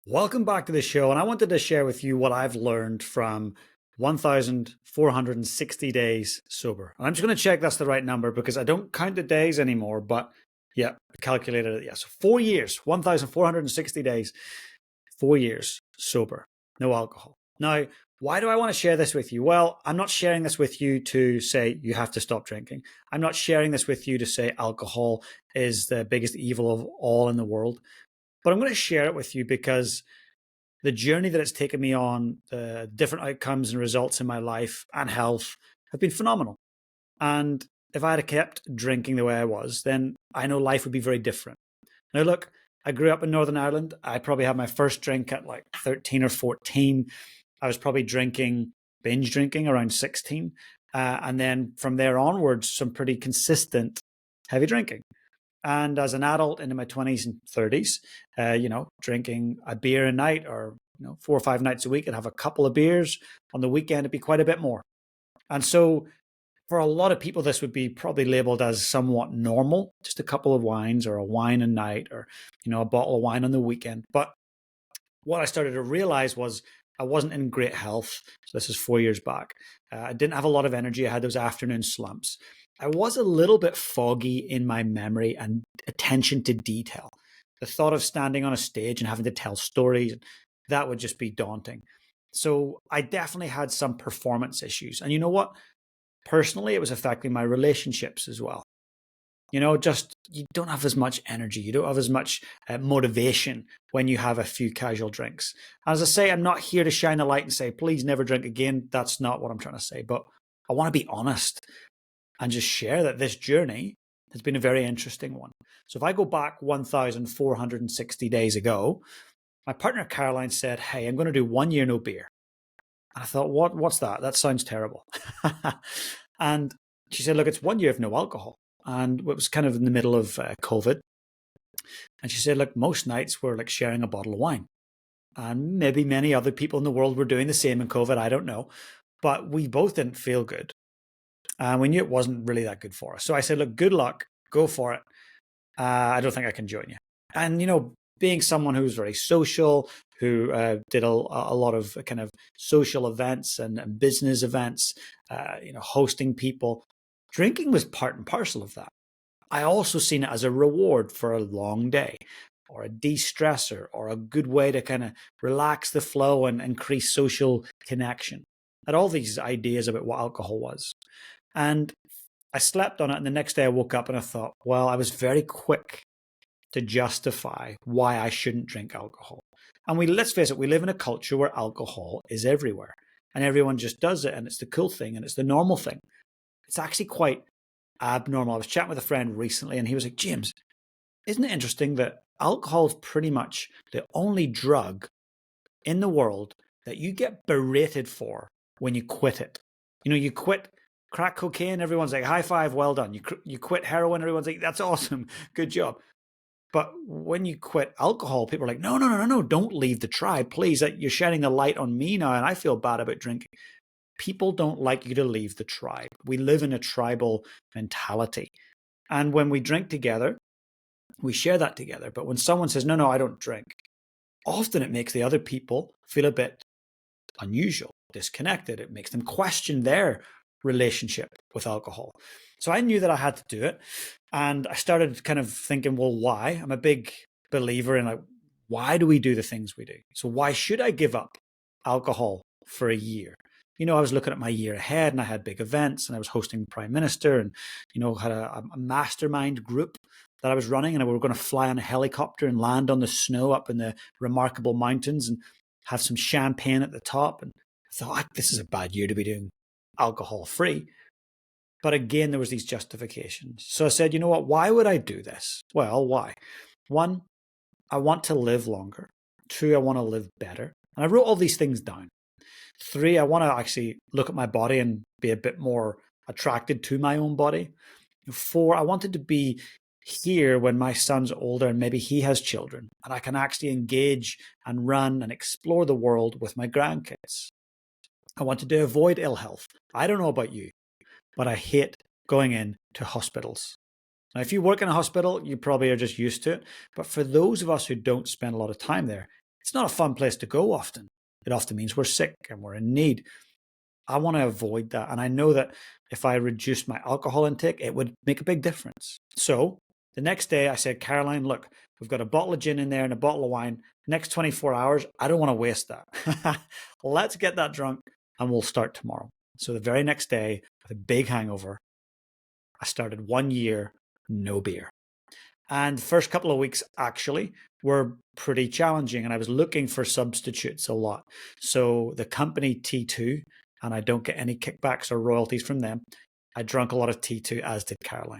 Welcome back to the show. And I wanted to share with you what I've learned from 1,460 days sober. And I'm just going to check that's the right number because I don't count the days anymore. But yeah, I calculated it. Yeah. So 4 years, 1,460 days, 4 years sober, no alcohol. Now, why do I want to share this with you? Well, I'm not sharing this with you to say you have to stop drinking. I'm not sharing this with you to say alcohol is the biggest evil of all in the world. But I'm going to share it with you because the journey that it's taken me on, the different outcomes and results in my life and health have been phenomenal. And if I had kept drinking the way I was, then I know life would be very different. Now, look, I grew up in Northern Ireland. I probably had my first drink at like 13 or 14. I was probably binge drinking around 16. And then from there onwards, some pretty consistent heavy drinking. And as an adult into my 20s and 30s, drinking a beer a night or 4 or 5 nights a week, I'd have a couple of beers. On the weekend, it'd be quite a bit more. And so for a lot of people, this would be probably labeled as somewhat normal, just a couple of wines or a wine a night or, a bottle of wine on the weekend. But what I started to realize was I wasn't in great health. So this is 4 years back. I didn't have a lot of energy. I had those afternoon slumps. I was a little bit foggy in my memory and attention to detail. The thought of standing on a stage and having to tell stories, that would just be daunting. So I definitely had some performance issues. And you know what? Personally, it was affecting my relationships as well. Just you don't have as much energy. You don't have as much motivation when you have a few casual drinks. As I say, I'm not here to shine a light and say, please never drink again. That's not what I'm trying to say. But I want to be honest and just share that this journey has been a very interesting one. So if I go back 1,460 days ago, my partner Caroline said, hey, I'm going to do 1 year no beer. And I thought, what's that? That sounds terrible. And she said, look, it's 1 year of no alcohol. And it was kind of in the middle of COVID. And she said, look, most nights we're like sharing a bottle of wine. And maybe many other people in the world were doing the same in COVID. I don't know. But we both didn't feel good. And we knew it wasn't really that good for us. So I said, look, good luck. Go for it. I don't think I can join you. And, being someone who's very social, who did a lot of kind of social events and business events, hosting people, drinking was part and parcel of that. I also seen it as a reward for a long day or a de-stressor or a good way to kind of relax the flow and increase social connection. I had all these ideas about what alcohol was. And I slept on it. And the next day I woke up and I thought, well, I was very quick to justify why I shouldn't drink alcohol. And let's face it, we live in a culture where alcohol is everywhere and everyone just does it. And it's the cool thing and it's the normal thing. It's actually quite abnormal. I was chatting with a friend recently and he was like, James, isn't it interesting that alcohol is pretty much the only drug in the world that you get berated for when you quit it? You quit crack cocaine, everyone's like, high five, well done. You quit heroin, everyone's like, that's awesome, good job. But when you quit alcohol, people are like, no, don't leave the tribe, please. You're shedding a light on me now and I feel bad about drinking. People don't like you to leave the tribe. We live in a tribal mentality. And when we drink together, we share that together. But when someone says, no, I don't drink, often it makes the other people feel a bit unusual, disconnected. It makes them question their relationship with alcohol. So I knew that I had to do it. And I started kind of thinking, well, why? I'm a big believer in like, why do we do the things we do? So why should I give up alcohol for a year? I was looking at my year ahead and I had big events and I was hosting Prime Minister and, had a mastermind group that I was running and we were going to fly on a helicopter and land on the snow up in the remarkable mountains and have some champagne at the top. And I thought, this is a bad year to be doing alcohol free. But again, there was these justifications. So I said, you know what, why would I do this? Well, why? 1, I want to live longer. 2, I want to live better. And I wrote all these things down. 3, I want to actually look at my body and be a bit more attracted to my own body. 4, I wanted to be here when my son's older and maybe he has children and I can actually engage and run and explore the world with my grandkids. I wanted to avoid ill health. I don't know about you, but I hate going into hospitals. Now, if you work in a hospital, you probably are just used to it. But for those of us who don't spend a lot of time there, it's not a fun place to go often. It often means we're sick and we're in need. I want to avoid that. And I know that if I reduced my alcohol intake, it would make a big difference. So the next day I said, Caroline, look, we've got a bottle of gin in there and a bottle of wine. Next 24 hours, I don't want to waste that. Let's get that drunk and we'll start tomorrow. So the very next day, with a big hangover, I started 1 year, no beer. And the first couple of weeks actually were pretty challenging, and I was looking for substitutes a lot. So the company T2, and I don't get any kickbacks or royalties from them, I drank a lot of T2, as did Caroline.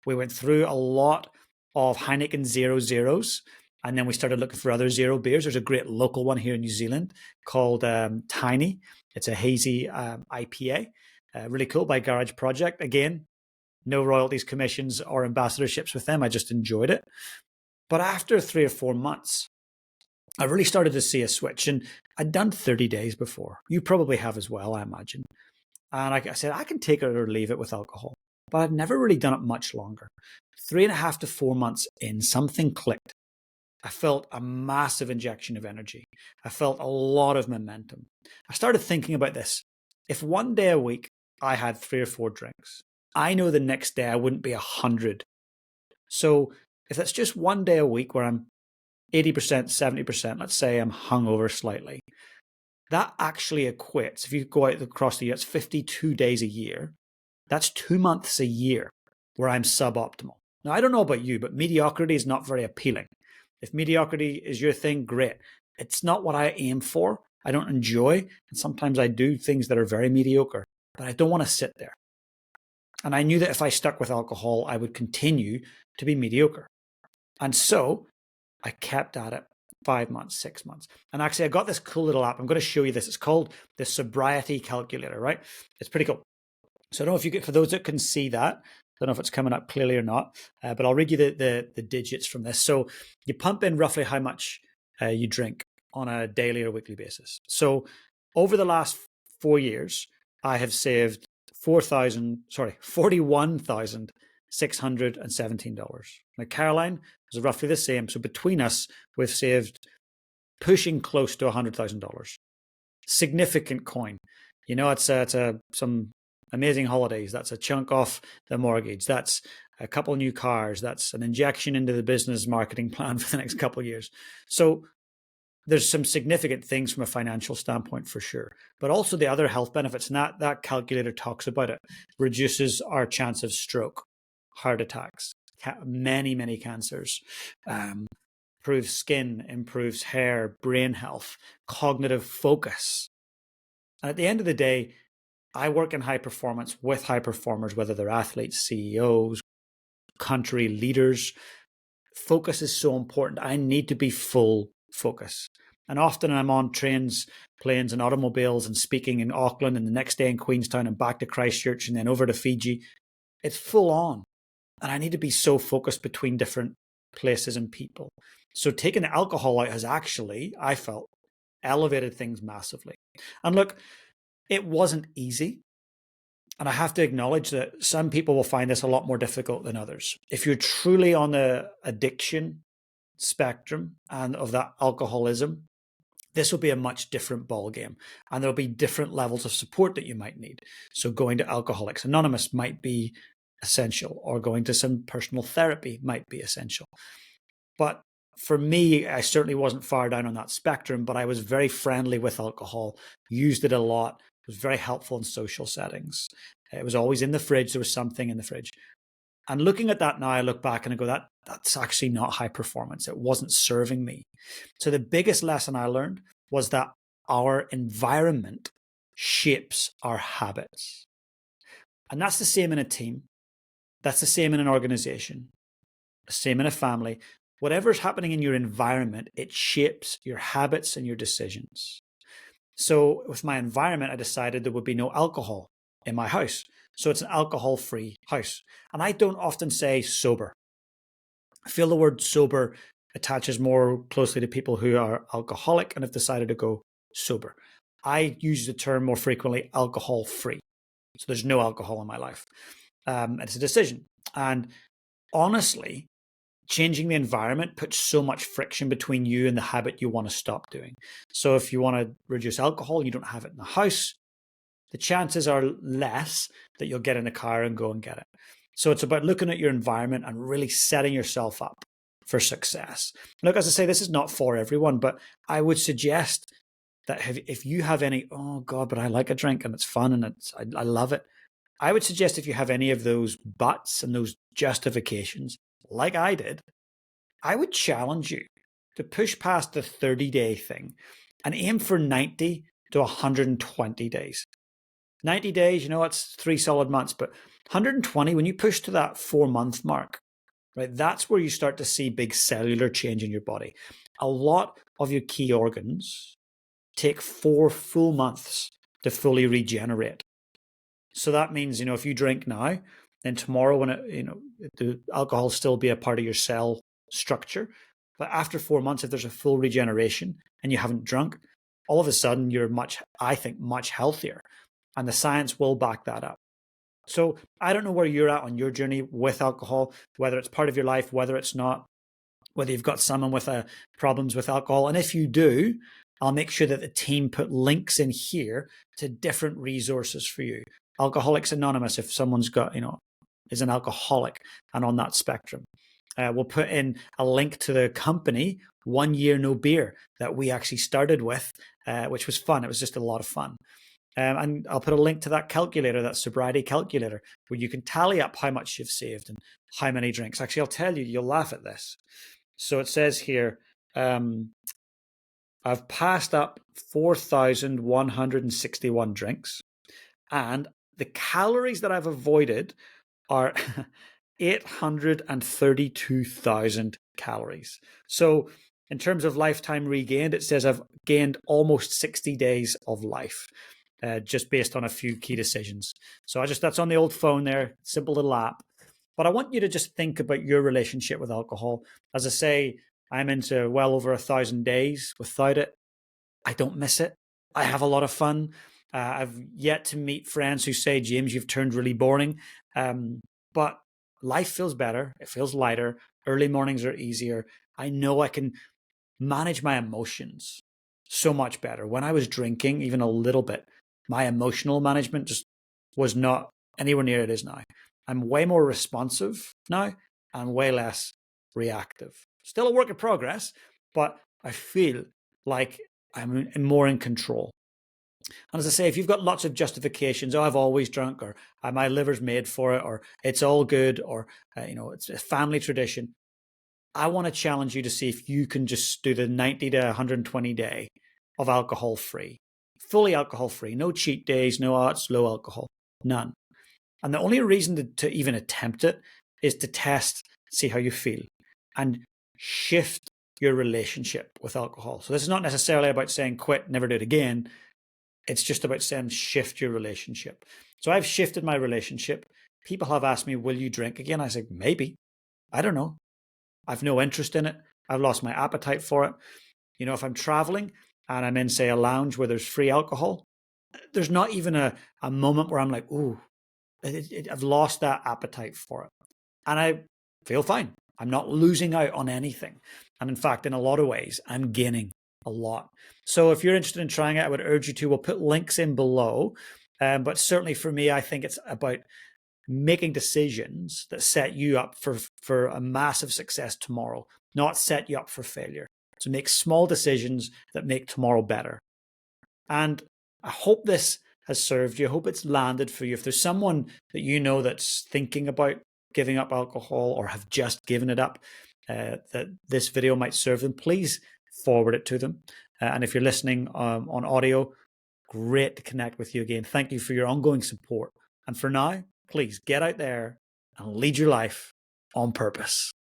We went through a lot of Heineken 0.0s, and then we started looking for other zero beers. There's a great local one here in New Zealand called Tiny. It's a hazy IPA, really cool, by Garage Project. Again, no royalties, commissions, or ambassadorships with them. I just enjoyed it. But after 3 or 4 months, I really started to see a switch. And I'd done 30 days before. You probably have as well, I imagine. And I said, I can take it or leave it with alcohol. But I'd never really done it much longer. 3.5 to 4 months in, something clicked. I felt a massive injection of energy. I felt a lot of momentum. I started thinking about this. If one day a week I had 3 or 4 drinks, I know the next day I wouldn't be 100. So if that's just one day a week where I'm 80%, 70%, let's say I'm hungover slightly, that actually equates, if you go out across the year, it's 52 days a year. That's 2 months a year where I'm suboptimal. Now, I don't know about you, but mediocrity is not very appealing. If mediocrity is your thing, great. It's not what I aim for. I don't enjoy, and sometimes I do things that are very mediocre, but I don't want to sit there. And I knew that if I stuck with alcohol, I would continue to be mediocre. And so I kept at it 5 months, 6 months. And actually, I got this cool little app. I'm going to show you this. It's called the Sobriety Calculator, right? It's pretty cool. So I don't know if you get, for those that can see that, I don't know if it's coming up clearly or not, but I'll read you the digits from this. So you pump in roughly how much you drink on a daily or weekly basis. So over the last 4 years, I have saved $41,617. Now, Caroline was roughly the same. So between us, we've saved pushing close to $100,000. Significant coin. You know, it's some amazing holidays. That's a chunk off the mortgage. That's a couple new cars. That's an injection into the business marketing plan for the next couple of years. So there's some significant things from a financial standpoint for sure, but also the other health benefits. And that calculator talks about it. Reduces our chance of stroke, heart attacks, many cancers, improves skin, improves hair, brain health, cognitive focus. And at the end of the day, I work in high performance with high performers, whether they're athletes, CEOs, country leaders. Focus is so important. I need to be full focus. And often I'm on trains, planes, and automobiles and speaking in Auckland, and the next day in Queenstown, and back to Christchurch, and then over to Fiji. It's full on. And I need to be so focused between different places and people. So taking the alcohol out has actually, I felt, elevated things massively. And look, it wasn't easy. And I have to acknowledge that some people will find this a lot more difficult than others. If you're truly on the addiction spectrum and of that alcoholism, this will be a much different ballgame. And there'll be different levels of support that you might need. So going to Alcoholics Anonymous might be essential, or going to some personal therapy might be essential. But for me, I certainly wasn't far down on that spectrum, but I was very friendly with alcohol, used it a lot, was very helpful in social settings. It was always in the fridge. There was something in the fridge. And looking at that now, I look back and I go, that's actually not high performance. It wasn't serving me. So the biggest lesson I learned was that our environment shapes our habits. And that's the same in a team. That's the same in an organization, the same in a family. Whatever's happening in your environment, it shapes your habits and your decisions. So with my environment, I decided there would be no alcohol in my house. So it's an alcohol-free house. And I don't often say sober. I feel the word sober attaches more closely to people who are alcoholic and have decided to go sober. I use the term more frequently alcohol-free. So there's no alcohol in my life. It's a decision. And honestly, changing the environment puts so much friction between you and the habit you want to stop doing. So if you want to reduce alcohol, you don't have it in the house, the chances are less that you'll get in the car and go and get it. So it's about looking at your environment and really setting yourself up for success. Look, as I say, this is not for everyone, but I would suggest that if you have any, oh God, but I like a drink and it's fun and I love it. I would suggest if you have any of those buts and those justifications, like I did, I would challenge you to push past the 30-day thing and aim for 90 to 120 days. 90 days, it's 3 solid months, but 120, when you push to that 4-month mark, right, that's where you start to see big cellular change in your body. A lot of your key organs take 4 full months to fully regenerate. So that means, if you drink now, then tomorrow when the alcohol still be a part of your cell structure, but after 4 months, if there's a full regeneration and you haven't drunk, all of a sudden you're much healthier, and the science will back that up. So I don't know where you're at on your journey with alcohol, whether it's part of your life, whether it's not, whether you've got someone with problems with alcohol. And if you do, I'll make sure that the team put links in here to different resources for you. Alcoholics Anonymous, if someone's got, is an alcoholic and on that spectrum. We'll put in a link to the company, 1 Year No Beer, that we actually started with, which was fun. It was just a lot of fun. And I'll put a link to that calculator, that sobriety calculator, where you can tally up how much you've saved and how many drinks. Actually, I'll tell you, you'll laugh at this. So it says here, I've passed up 4,161 drinks, and the calories that I've avoided are 832,000 calories. So in terms of lifetime regained, it says I've gained almost 60 days of life. Just based on a few key decisions. So that's on the old phone there, simple little app. But I want you to just think about your relationship with alcohol. As I say, I'm into well over 1,000 days without it. I don't miss it. I have a lot of fun. I've yet to meet friends who say, James, you've turned really boring. But life feels better. It feels lighter. Early mornings are easier. I know I can manage my emotions so much better. When I was drinking, even a little bit, my emotional management just was not anywhere near it is now. I'm way more responsive now and way less reactive. Still a work in progress, but I feel like I'm more in control. And as I say, if you've got lots of justifications, I've always drunk, or my liver's made for it, or it's all good, or it's a family tradition, I want to challenge you to see if you can just do the 90 to 120 day of alcohol free. Fully alcohol free, no cheat days, no it's low alcohol, none. And the only reason to even attempt it is to test, see how you feel, and shift your relationship with alcohol. So this is not necessarily about saying quit, never do it again. It's just about saying shift your relationship. So I've shifted my relationship. People have asked me, will you drink again? I said, maybe. I don't know. I've no interest in it. I've lost my appetite for it. If I'm traveling and I'm in, say, a lounge where there's free alcohol, there's not even a moment where I'm like, ooh, I've lost that appetite for it. And I feel fine. I'm not losing out on anything. And in fact, in a lot of ways, I'm gaining a lot. So if you're interested in trying it, I would urge you to. We'll put links in below. But certainly for me, I think it's about making decisions that set you up for a massive success tomorrow, not set you up for failure. So make small decisions that make tomorrow better. And I hope this has served you. I hope it's landed for you. If there's someone that you know that's thinking about giving up alcohol or have just given it up, that this video might serve them, please forward it to them. And if you're listening on audio, great to connect with you again. Thank you for your ongoing support. And for now, please get out there and lead your life on purpose.